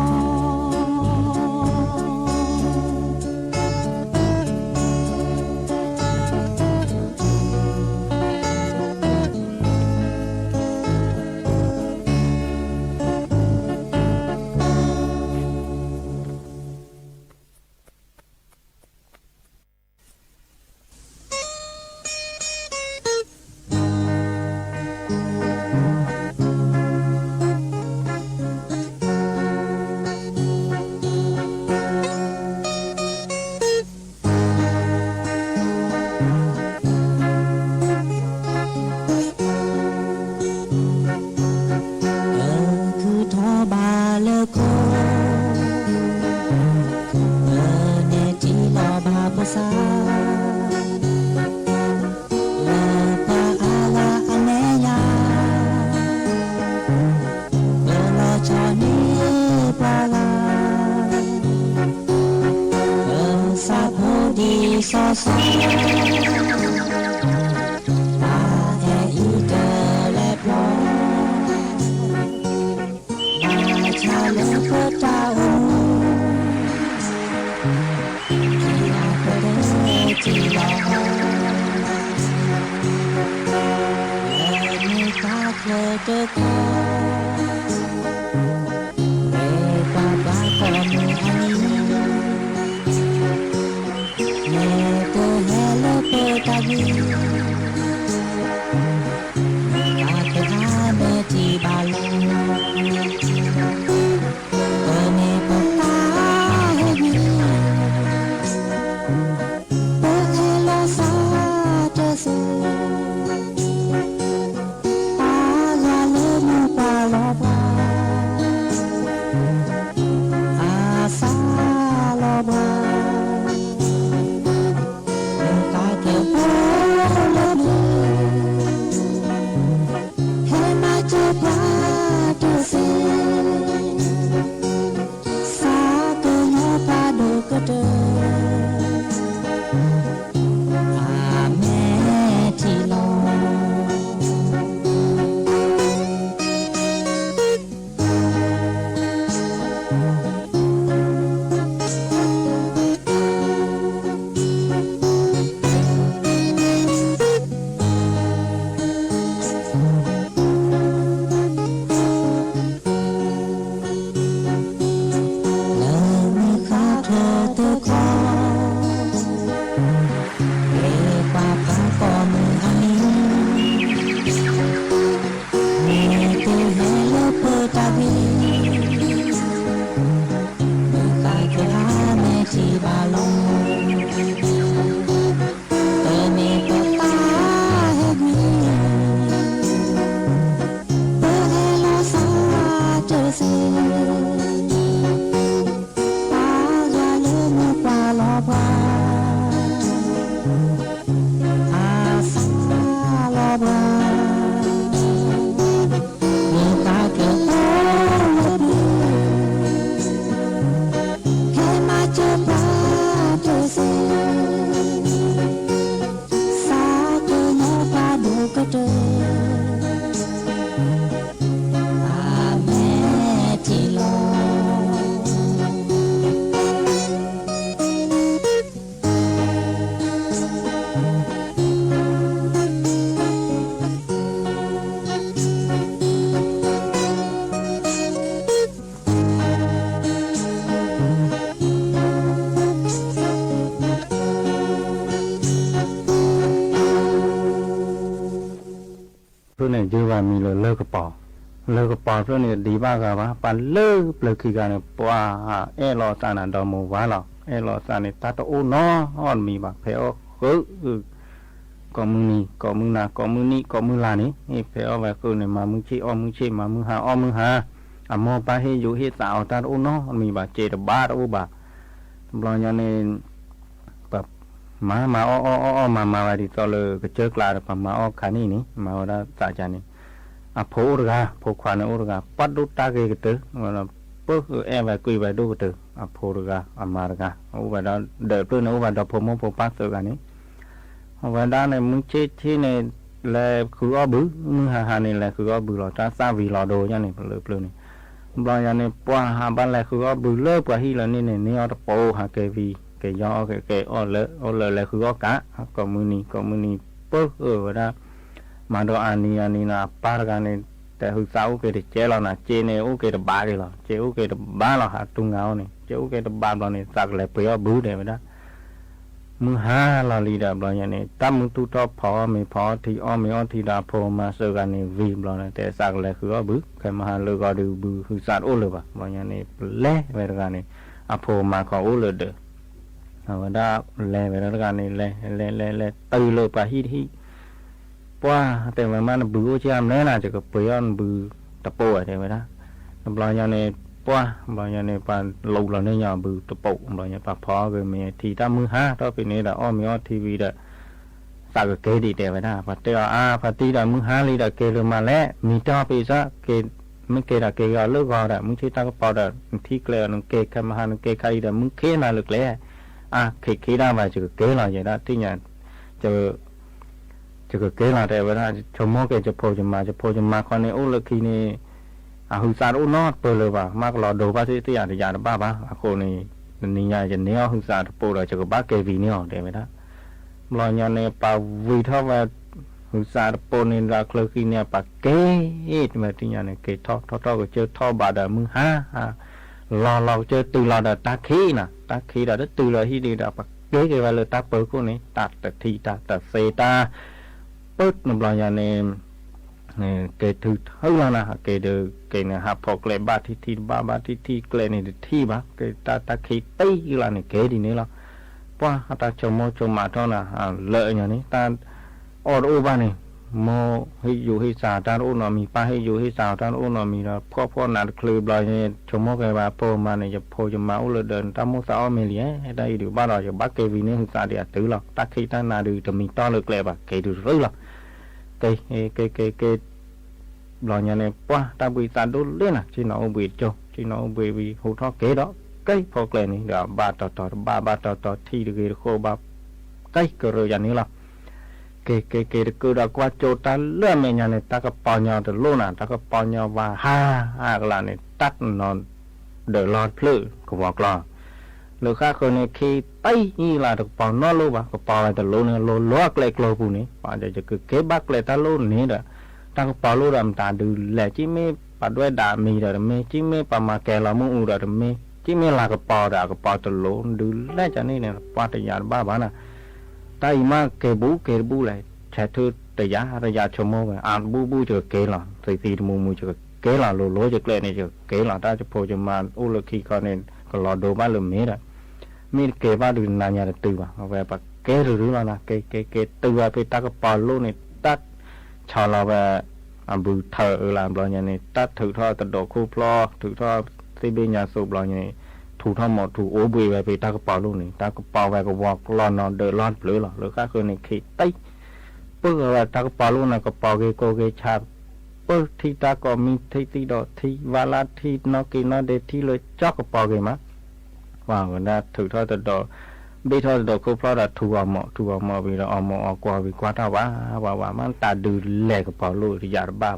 ดีซอซาตาแออีเดและพลอมาชาเลเพื่อเจ้าที่ลาเพื่อที่ลาและมีข้าเคยเจอเขาเรียกว่าบ้าพอมืออันนี้เมื่อเธอเห็นแล้วเปิดตาวิวตาเธอหาเมื่อที่บาลงเธอไม่พบตาให้วิวเธอเห็นแล้วสาเจอสูตาลาเลื่อมปลาลอบาอาสาลอบาเนี่ยเยอะว่ามีเลิกกระป๋อเพื่อนเนี่ยดีบ้างครับว่าปันเลิกเลยคือการเนี่ยป้ารอสานันดอมว่าหรอรอสานี่ตาโตโอ้น้ออ่อนมีบักเพอก็มึงนี่ก็มึงนาก็มึงนี่ก็มึงลานี่เพอไว้คือเนี่ยมามึงชี้อ้อมึงชี้มามึงหาอ้อมึงหาอ่ะมอปาให้อยู่ให้สาวตาโอ้น้อมีบักเจดบาโอ้บักบลอนยานี่แบบมาอ้อมาไว้ดิตอเลยก็เจอกลาปะมาอ้อขานี่นี่มาว่าตาจานี่อ่ะโพรกาโพควานโอรกาปัดดุตาเกกเตอว่าปุ๊บไว้กุยไว้ดูกเตออ่ะโพรกาอ่ะมารกาโอ้ว่าเดินเพื่อนโอ้ว่าพมพปัสตัวกันนี่ว่าด้านเนี่ยมึงเช็ดที่เนี่ยแลคืออ้อบื้อมึงหานี่แหละคืออ้อบื้อหรอจ้าซาวีหรอโดย่านี่เปลือยนี่บลอยานี่ป้าหาบ้านแหละคืออ้อบื้อเลิกกว่าที่แล้วนี่เนี่ยอ้อตะโปหาเกวีเกยอเกอ้อเลแหละคืออ้อกะก็มือนี่ปุ๊บว่าด้มาดูอันนี้นะปาร์กันนี่แต่หุ่นสาวเกดเจเรานะเจเนี่ยโอเคจะบ้าเลยหรอเจโอเคจะบ้าเราหาตุ้งเงาเนี่ยเจโอเคจะบ้าเราเนี่ยสักเลยเปรี้ยวบื้อเดี๋ยวนะมึงหาเราลีดาบเราอย่างนี้ตั้มมึงตู้ท็อปพอไม่พอที่อ้อไม่อ้อที่ดาพอมาเจอกันนี่วีบเราเนี่ยแต่สักเลยคืออ้อบื้อใครมาหาเลยก็ดูบื้อคือสัตว์โอ้เลยปะเราอย่างนี้เละไปแล้วกันนี่อ่ะพอมาขอโอ้เลยเด้อเอาได้เละไปแล้วกันนี่เละตื่นเลยไปฮิป้าแต่ว่ามันบื้อเชื่อมแน่น่ะจะก็เปรี้ยวบื้อตะโปอะไรไปนะเราอย่างนี้ป้าเราอย่างนี้ปานลงเราเนี่ยอย่างบื้อตะโปเราอย่างปากพอก็มีทีตามือหาต่อไปนี้ละอ้อมีอ้อทีวีละสักเกดีแต่ไปนะพัดเตอพัดตีละมือหาลีละเกลมาแล้วมีต่อไปซะเกมึงเกละเกก็เลิกก็ได้มึงที่ตากระเป๋าละที่เกลือนึงเกแค่มาหานึงเกใครละมึงเคน่าเลิกแล้ว khi ra và chỉ kế là vậy đó tí nhà chỉ kế là để vậy đó cho mỗi cái cho phô mà con này ô lực khi này hư sa ô nó bơiเลยว่ามากรอดูว่าที่อย่างอย่างบ้าคนนี้นี่ยาจะเนี้ยหึงสาปูเลยจะก็บ้าเกวีเนี่ยเดี๋ยวไม่ได้รอยยาเนี่ยป่าวีเท่าว่าหึงสาปูนี่ราคาคือเนี่ยป่าเกยมาที่ยาเนี่ยเกยท่อก็เจอท่อบาดมึงเราเจอตื่นเราเดตาขี้น่ะตาขี้เราได้ตื่นเราที่ดีเราป่าเกยว่าเลยตาเปิดคนนี้ตัดแต่ทีตัดเซตาปึ๊ดน้ำรอยยาเนี่ยเกยถือเท่านั้นนะเกยเดเกยเนี่ยหาพอเกลบาที่บ้าที่เกลเนี่ยที่บ้าเกยตาขี้ตีละเนี่ยเกยดีนี่ละป้าตาจมมาเท่านั้นเลอะอย่างนี้ตาออดอูบ้านนี่โมให้อยู่ให้สาวตาอูนอมีป้าให้อยู่ให้สาวตาอูนอมีเราพ่อนัดคลืบลอยเนี่ยจมเกยว่าโปมาเนี่ยจะโพจะมาอูเลยเดินตามมุสาวเมลีให้ได้ดูบ้านเราจะบ้าเกยวีเนี่ยหึงสาเดียตื้อหรอกตาขี้ตานาดูจะมีต้อเลยเกลบเกยดูรื้อหรอกcái lò nhà này qua ta bị tàn đốt lên à chỉ nó bị cho chỉ nó bị hụt thoát kế đó cái phọc lên này đã ba tờ thi được cái khô ba cái cơ rồi nhà này là cái cơ đã qua chỗ ta lướt mẹ nhà này ta có bao nhiêu từ luôn à ta có bao nhiêu và ha là này tắt nó đỡ lọt phứ của vọc lò lúc khácคนnày khi tay như là được bao nó luôn và bao này từ luôn này luôn lót lại lô phụ này bao giờ chỉ cứ kế bắc lại ta luôn này đó ta có bao luôn làm ta được lẽ chỉ mấy bắt đuôi đá mì rồi mấy chỉ mấy bà mà kẻ là muốn rồi mấy chỉ mấy là cái bao từ luôn được lẽ cho nên này bao thời gian ba bán à ta mà kẻ bú lại chạy thư thời gian cho mua về bú cho kẻ là thì mua cho kẻ là lố cho kẻ này cho kẻ là ta cho phô cho mà u lực khi con này còn lò đồ ba lùm mía rồi mi kể ba đường là nhà từ vào về bạc kế rồi là cái từ vàoไปตากระเป๋าลูกนี่ตัดชอเราvề bự thở làm rồi nhà nàyตัดถือท่อตะโดคู่พลอถือท่อที่เป็นยาสูบเราอย่างนี้ถูท่อหมดถูโอ้บุยไปตากระเป๋าลูกนี่ตากระเป๋าไปก็วอกรอนอนเดินรอนหรือข้าคือในขีดติ๊กเพื่อว่าตากระเป๋าลูกน่ะกระเป๋าเกโกเกชาเพื่อที่ตาก็มีที่ดอที่วาลาที่นอกินอเดที่เลยจอกกระเป๋าเกมั้งว่ากันได้ถือท่อตะโดบีท่อตะโดคู่พลอได้ถูเอาหมอวีเราเอาหมอเอากว่าวีกว่าท่าว่ามันตาดูแลกระเป๋าลูกที่ยาบ้า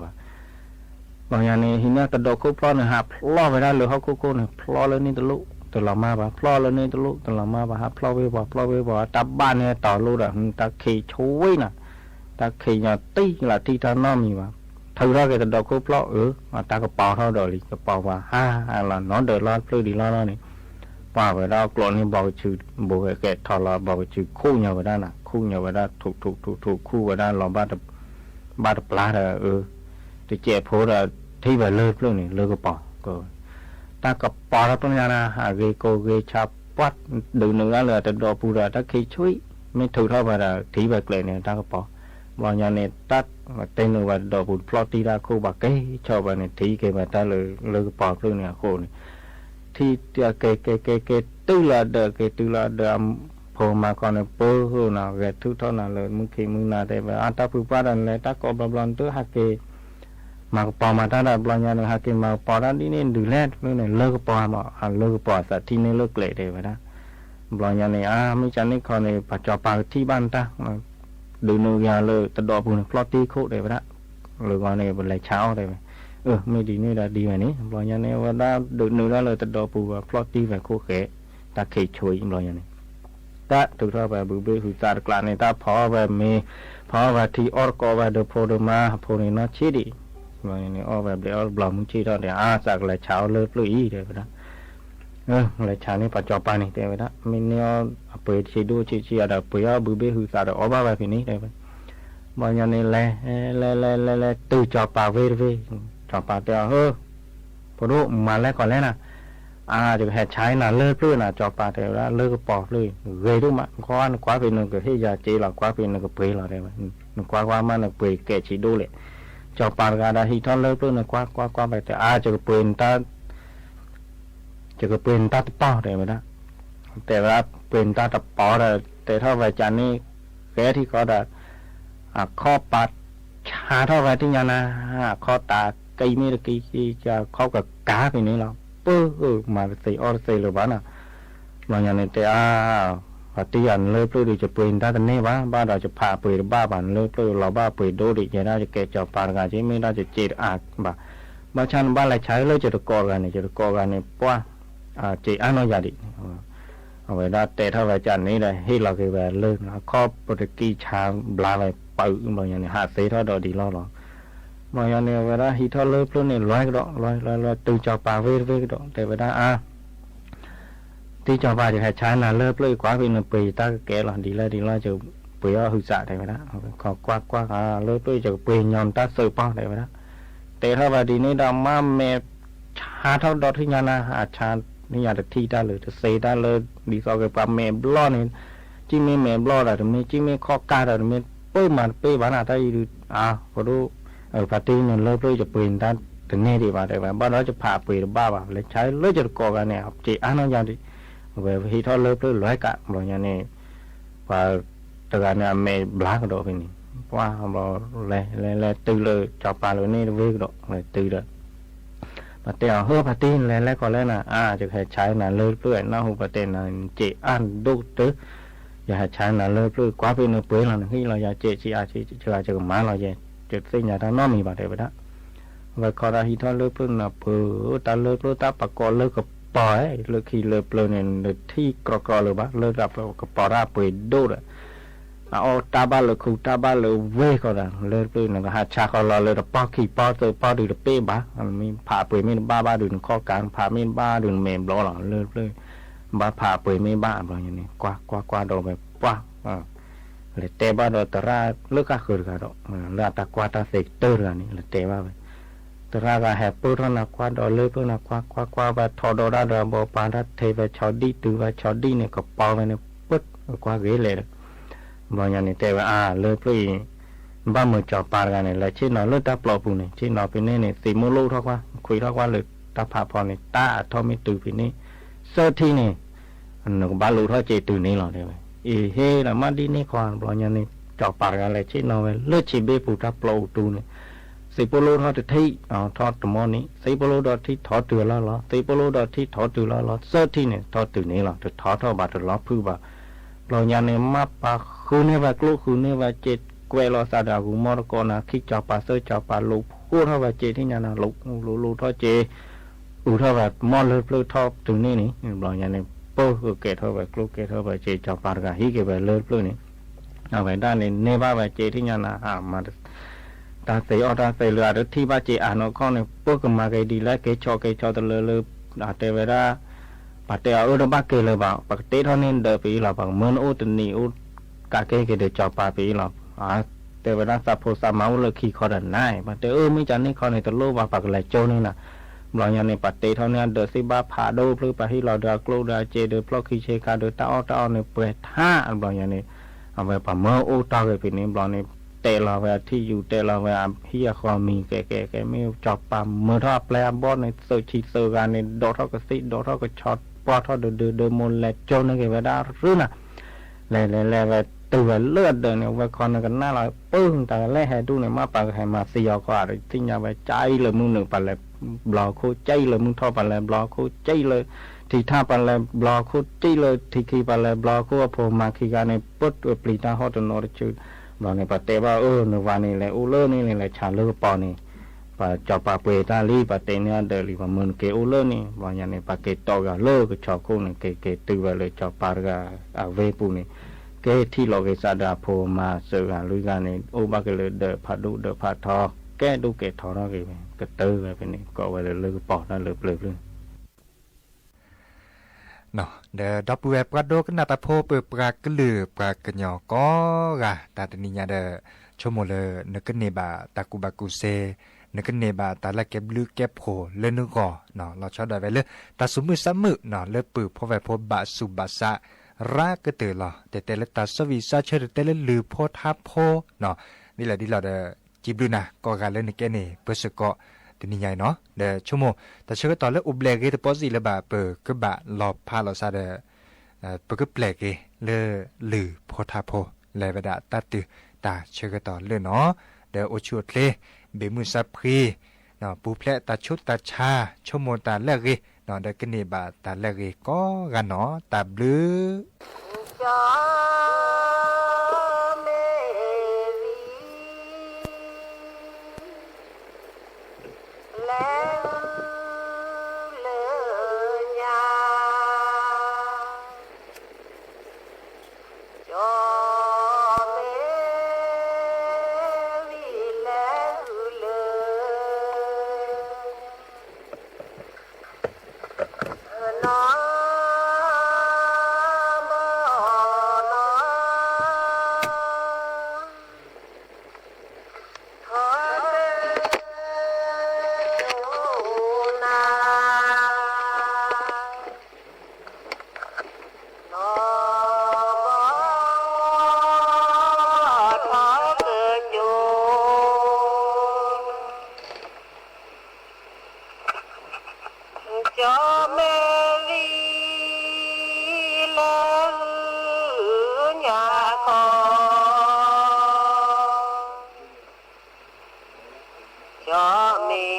บางอย่างนี้ทีนี้ตะโดคู่พลอเนี่ยหาพลอไปได้เลยเขาคู่เนี่ยพลอเลยนี่ตะลุตะลามาบ่พลอเลยนี่ตะลุตะลามาบ่หาพลอไปบ่ตับบ้านเนี่ยต่อลูกอ่ะตะขี้ช่วยน่ะตะขี้เนี่ยตีlàที่ท่าน้อมีว่าถือra cái tะโดคู่พลอตากระเป๋าเท่าดอกลิกระเป๋าว่าlà nó đỡ lo plu đi lo này và về đó cònนี่บอกชื่อบอกแกทอละบอกชื่อคู่เนี่ยไปได้น่ะคู่เนี่ยไปได้ถูกคู่ไปได้ลองบ้านปลาที่เจ็บโพดที่ไปเลิกเรื่องนี้เลิกกระเป๋าก็ตากระเป๋าแล้วตรงนี้นะหาเกโกเกชาปัดดูหนึ่งแล้วเลยแต่ดอกปูระตะขี้ช่วยไม่ถูกเท่าไปละที่ไปเกลเนี่ยตากระเป๋าบางอย่างเนี่ยตัดเต็มเลยว่าดอกปูพลอตีได้คู่บักเกชอบไปเนี่ยที่เกมาได้เลยเลิกกระเป๋าเรื่องเนี่ยคู่นี่ที่เกตื้อละเด้อพอมาก่อนเนี่ยเปิ้ลนะเกทุกเท่านั้นเลยมึงขี้มึงนาแต่ว่าอันตาผู้ป้าดันเลยตากอบลอนตื้อฮักเกมาปอมาได้บลอนยาเนี่ยฮักเกมาปอได้นี่เนี่ยดูแลเรื่องเนี่ยเลิกปอมาเลิกปอสัตที่เนี่ยเลิกเกลได้ไปนะบลอนยาเนี่ยไม่จันนี่คนเนี่ยปัจจุบันที่บ้านตาดูนูยาเลยตะดอปูเนี่ยพลอตีโคได้ไปนะหรือว่าเนี่ยเป็นไรเช้าได้ไปไม่ดีนี่ได้ดีแบบนี้บลอนยาเนี่ยว่าได้ดูนูได้เลยตะดอปูว่าพลอตีแบบโคเขตาเขยช่วยบลอนยาเนี่ยตาถูกท่าแบบบุเบหุตากลางเนี่ยตาพอแบบมีพอแบบที่ออร์กอแบบเดอโพเดมาโพนี่น่าชิดีบลอนยาเนี่ยออแบบเดอร์บลอมึงชีได้เนี่ยจากไรเช้าเลิกลุยได้ไปนะไรเช้านี่ปัจจุบันนี่ได้ไปนะไม่เนี่ยเปิดชีดูชีอะไรเปิดบุเบหุตาเดออบ้าแบบนี้ได้ไปบลอนยาเนี่ยแลตื่นจอปากเว่จอปากเดียวพอรู้มาแล้วก่อนแล้วนะจะแห่ใช้น่ะเลิกเพื่อน่ะจอปากเดียวแล้วเลิกปอกเลยเกยดูมาคว้าไปหนึ่งก็ให้ยาเจหรอคว้าไปหนึ่งก็เปย์หรอได้ไหมคว้ามาหนึ่งเปย์แก่ชีดูเลยจอปากกันได้ที่ท่อนเลิกเพื่อน่ะคว้าไปแต่จะเปย์ตาตะปอได้ไหมนะแต่ว่าเปย์ตาตะปอแต่ถ้าไว้จันนี่แก่ที่เขาได้ข้อปัดชาเท่าไรที่ยานะข้อตาcây mấy cái cho khó cả cá thì nữa là mà xây or xây rồi bán à เราอย่างนี้แต่ปฏิญาณเลิกเพื่อจะเปลี่ยนด้านนี้วะบ้านเราจะพาเปลี่ยนบ้าบันเลิกเพื่อเราบ้าเปลี่ยนโดดิจะได้จะเกจปานกันใช่ไม่ได้จะเจดอาบ่าบางชั้นบ้านอะไรใช้เลิกจะตะกอกันเนี่ยจะตะกอกันเนี่ยป้าเจอันน้อยยาดิเอาไว้ได้แต่ถ้าไว้จันนี้เลยให้เราเคยไปเลิกนะครอบปฏิกิชาบลาไปเปิดบางอย่างเนี่ยหาเสียเท่าดอดีล้อหรอบางอย่างเนี่ยเวลาฮิตเลิกเพื่อเนี่ยร้อยก็ร้อยตื่นจอปาเว้ก็แต่เวลาที่จอปาจะให้ใช้น่ะเลิกเลยกว่าเป็นปีตาแก่หล่ะดีแล้วจะปีเอาหือจ่าได้ไหมนะขอกว่าเลิกเลยจะปียอนตาเสือป้อได้ไหมนะแต่ถ้าว่าดีนี้ดำมาแม่ชาเท่าดอที่งานนะอาชานี่อยากจะที่ได้เลยจะเสียได้เลยดีก็เกี่ยวกับแม่บล้อนี่จิ้มแม่บล้ออะไรแต่ไม่จิ้มข้อกาอะไรแต่ไม่เปิ้ลมาเปิ้ลบ้านอะไรดูพอดูปาร์ตี้เนี่ยเลิกเลยจะปีนด้านถึงนี่ดีกว่าได้ไหมบ้านเราจะพาปีนบ้าเลยใช้เลยจะก่อกันเนี่ยเจ้าน้องยาวดิvề khi thọ lớp lớp lói cả rồi nhà này và từ ngày này mẹ black độ bên này qua rồi lẹ từ lời cho bà lời này về độ rồi từ đó và tèo hơi bà tin lẹ còn lẽ là chỉ hay trái là lớp lớp nó không phải tên là chị ăn đốt tới giờ hay trái là lớp lớp quá bên nó bới là khi là giờ chị chưa má là gì chị sinh nhà ta nó mì bà để vậy đó và còn là khi thọ lớp lớp là bờ ta lớp ta bà con lớpกับปอเลือกขี่เลือกเปลือยเนี่ยที่กรอเลยบ้าเลือกรับกับปอราเปย์ดูเลยเอาตาบ้าเลือกคู่ตาบ้าเลือกเว่ก็ได้เลือกเปลือยเนี่ยหาชาเขารอเลยปอขี่ปอเจอปอดูเป้บ้ามีผ่าเปลือยไม่บ้าดูข้อการผ่าไม่บ้าดูเมมล้อหรอเลือกเปลือยบ้าผ่าเปลือยไม่บ้าแบบนี้กว่าโดนแบบว่าเลยเตะบ้าโดนตระเลือกก็คือกันหรอกแล้วตะกวาตาเสกเตอร์นี่เลยเตะบ้าไปตระก็แฮปปี้ท่านักว่าดอลเลยเพื่อนักว่าแบบทอดอได้ดอบปานรัดเทไปชอดีตัวไปชอดีเนี่ยก็ปอไปเนี่ยปุ๊บกว่าเกลี่ยเลยบางอย่างเนี่ยแต่ว่าเลยเพื่อบ้ามือจอปานกันเนี่ยเลยชิ้นนอนเลือดตาปลอบปูเนี่ยชิ้นนอนเป็นเนี่ยสีมูลูเท่าว่าคุยเท่าว่าเลยตาผ่าพอเนี่ยตาทอไม่ตื่นเป็นนี่เสื้อที่เนี่ยหนูบ้าลูเท่าเจตื่นนี่หรอเดี๋ยวเฮ้ละมาดีนี่ความบางอย่างเนี่ยจอปานกันเลยชิ้นนอนไปเลือดชีเบปูตาปลอบตูเนี่ยสีโปโลทอดที่ทอดตมอนี้สีโปโลดอที่ทอดตัวล้อสีโปโลดอที่ทอดตัวล้อเสื้อที่เนี่ยทอดตัวนี้หรอจะทอดบาดล้อพื้นบาเราญาเนี่ยมาปะคืนเนี่ยว่ากลูคืนเนี่ยว่าเจ็ดเกวลอซาดากุมอร์กอนะคิดจับปลาเสื้อจับปลาลูกพูดเท่าว่าเจที่ญาณลูทอดเจเท่าว่ามอเลือดเลือดทอดตัวนี้นี่เราญาเนี่ยโป้เกตเท่าว่ากลูเกตเท่าว่าเจจับปลากะฮิเกว่าเลือดเลือดนี่เอาไว้ด้านนี้เนบ้าว่าเจที่ญาณมาตาเสียตาเสียเรือหรือที่บ้านเจ้าหนูข้อเนี่ยพวกมาเกดีแล้วเกจอตะเลยเทวดาปัตเตอร์บ้าเกเลยบ่าปกติเท่านี้เดินไปหลับเหมือนอุตนีอุกาเกเดจอปาไปหลับเทวดาสัพโพสามาเลยขี่คอดันได้ปัตเตอร์ไม่จันนี่ข้อในตะลุว่าปากไหลโจนี่นะบางอย่างในปัตเตเท่านี้เดินสิบ้าผาดูหรือไปที่เราเดินกลูเดินเจเดินพลอกขี่เชคาเดินตาอ้อในเปลือยท่าบางอย่างในเอาไปป่าเมื่ออุตาเกไปนี้บางในเตะเราเวลาที่อยู่เตะเราเวลาเฮียความมีแกไม่จับปั๊มเมื่อถ้าแปลบอสในเซอร์ชีเซอร์กันในโดดเท่ากับซิโดดเท่ากับช็อตปอดเท่าเดินมนแหลกโจนในเกวดารื้อน่ะแหล่เวตัวเลือดเดินเนี่ยเวคอนกันหน้าเราปึ้งแต่แรกให้ดูในมาปากให้มาเสียก็อะไรที่ยาไปใจเลยมึงหนึ่งปันเลยบล็อกโคใจเลยมึงท่อปันเลยบล็อกโคใจเลยที่ท่าปันเลยบล็อกโคใจเลยที่ขี่ปันเลยบล็อกโคพอมาขี่กันในปุ๊บปลีตาฮอตโนรชื่อบางในประเทศว่าในวันนี้แหละเลอร์นี่แหละชาเลอร์ปอนี่ปะจอปะเปตาลีประเทศเนี่ยเดลิว่ามันเกเลอร์นี่บางอย่างในประเทศตอกเลอร์ก็ชอบคู่นี่เกตือไปเลยจอปะกะเวปูนี่เกที่เราเกษดาโพมาเสือกันลุยกันนี่บากเลยเดพัดดูเดพัดทอแกดูเกทอเราเกไปก็ตือไปนี่ก็ไปเลยปอนั่นเลยเปลือยเนาะเดดอปเวปราโดกนาตาโพเปปรากลือปรากญอก็กะตาตนิญาเดชโมเลนกเนบาตากุบากุเซนกเนบาตาละเก็บลือเก็บโผเลนึกอเนาะเราชอบได้ไปเลยตาสมือสมือเนาะเลปือพอไว้พบะสุบาสะรากเตลอแต่ละตาสวิซาเชแต่ละลือโพทับโพเนาะนี่แหละที่เราเดจิบดูนะก็การเล่นเกเนเปสก็ตัวนี้ใหญ่เนาะเดชั่วโมงแต่เชื่อตอนเลิกอุบเล็กที่ปอสิเลยบ่าเปิดก็บ่าหลอบพาเราซาเดเปิดก็แปลกเลลือโพธาโพเลยบดาตัดตือตาเชื่อตอนเลื่อนเนาะเดโอชูเลเบมุสับพรีเนาะปูแพลตาชุดตาชาชั่วโมงตาเลิก นอนได้กันนี่บาตาละเกก็กันเนาะตาบลือ Hãy subscribe cho kênh Ghiền Mì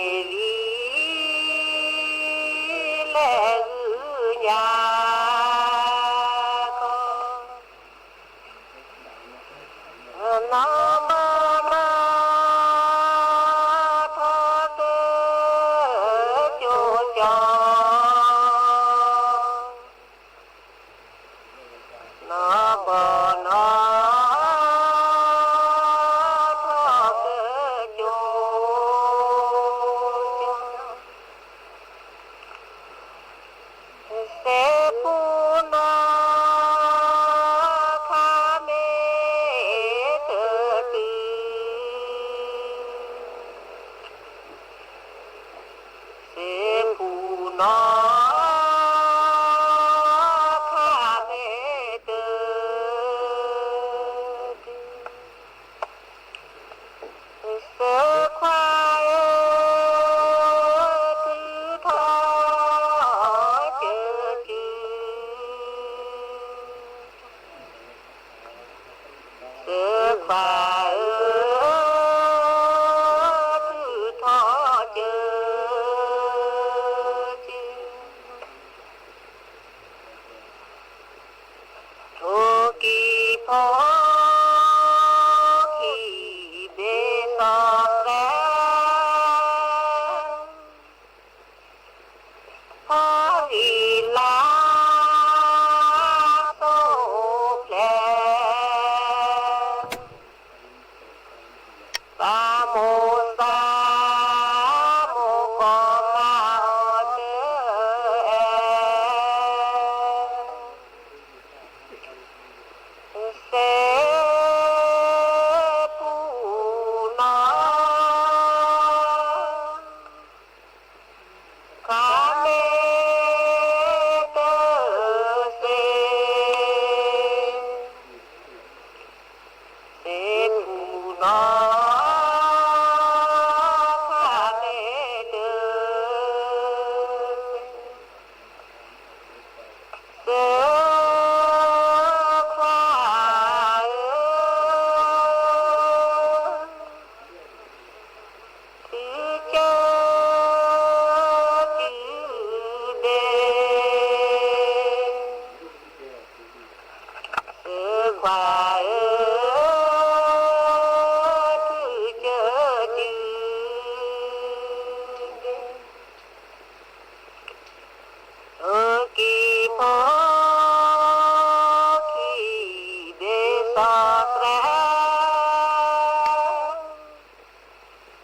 Gõ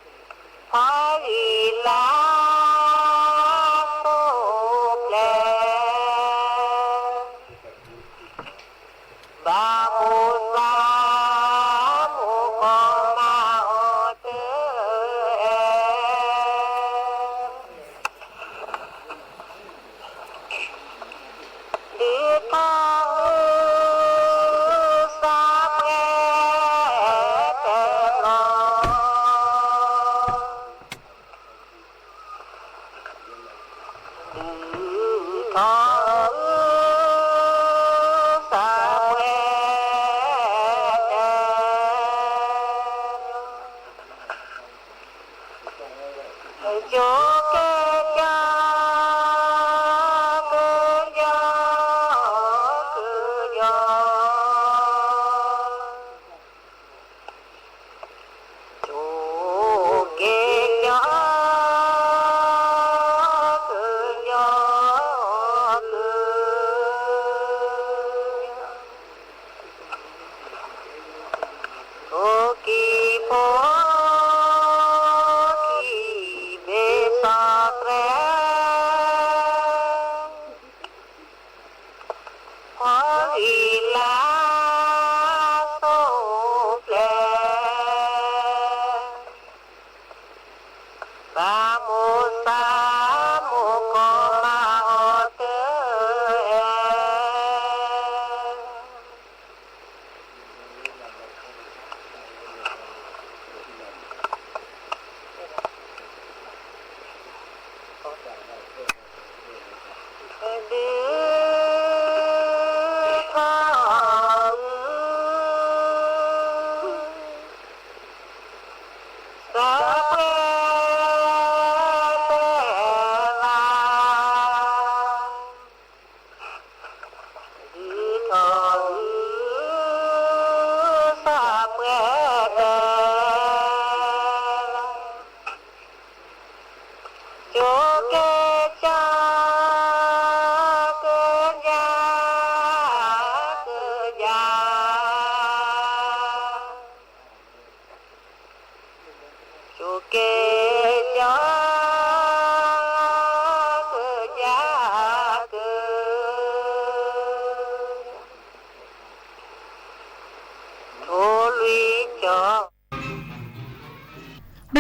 để không bỏ lỡ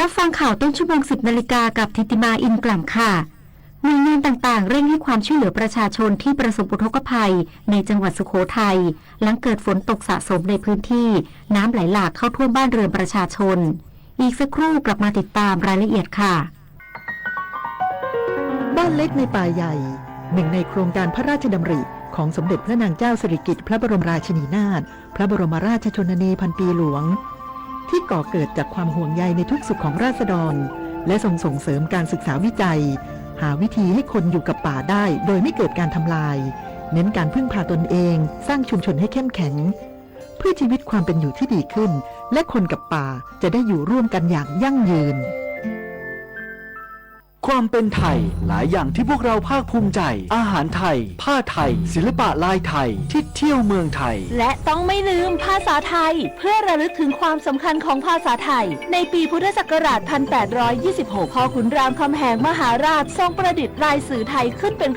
รับฟังข่าวต้นชั่วโมง 10 นาฬิกากับธิติมาอินกล่ำค่ะหน่วยงานต่างๆเร่งให้ความช่วยเหลือประชาชนที่ประสบอุทกภัยในจังหวัดสุโขทัยหลังเกิดฝนตกสะสมในพื้นที่น้ำไหลหลากเข้าท่วมบ้านเรือนประชาชนอีกสักครู่กลับมาติดตามรายละเอียดค่ะบ้านเล็กในป่าใหญ่หนึ่งในโครงการพระราชดำริของสมเด็จพระนางเจ้าสิริกิติ์พระบรมราชินีนาถพระบรมราชชนนีพันปีหลวงที่ก่อเกิดจากความห่วงใยในทุกสุขของราษฎรและส่งเสริมการศึกษาวิจัยหาวิธีให้คนอยู่กับป่าได้โดยไม่เกิดการทำลายเน้นการพึ่งพาตนเองสร้างชุมชนให้เข้มแข็งเพื่อชีวิตความเป็นอยู่ที่ดีขึ้นและคนกับป่าจะได้อยู่ร่วมกันอย่างยั่งยืนความเป็นไทยหลายอย่างที่พวกเราภาคภูมิใจอาหารไทยผ้าไทยศิลปะลายไทยที่เที่ยวเมืองไทยและต้องไม่ลืมภาษาไทยเพื่อระลึกถึงความสำคัญของภาษาไทยในปีพุทธศักราช 1826 พ่อขุนรามคำแหงมหาราชทรงประดิษฐ์ลายสื่อไทยขึ้นเป็น